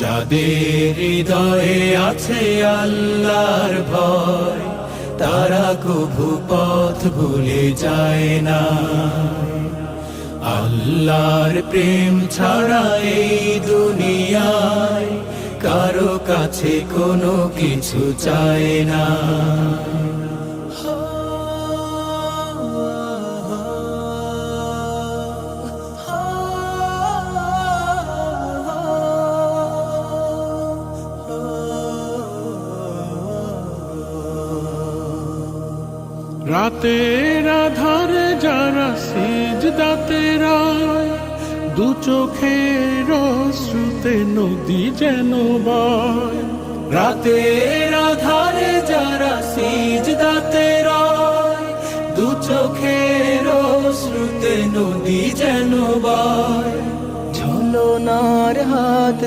যাদের হৃদয়ে আছে আল্লাহর ভয়, তারা কভু পথ ভুলে যায় না। আল্লাহর প্রেম ছাড়া এই দুনিয়ায় কারো কাছে কোনো কিছু চায় না। রাতের আধারে যারা সিজদাতে রয়, দু চোখের অশ্রুতে নদী যেন বয়। রাতের আধারে যারা সিজদাতে রয়, দু চোখের অশ্রুতে নদী যেন বয়। ঝলনার হাত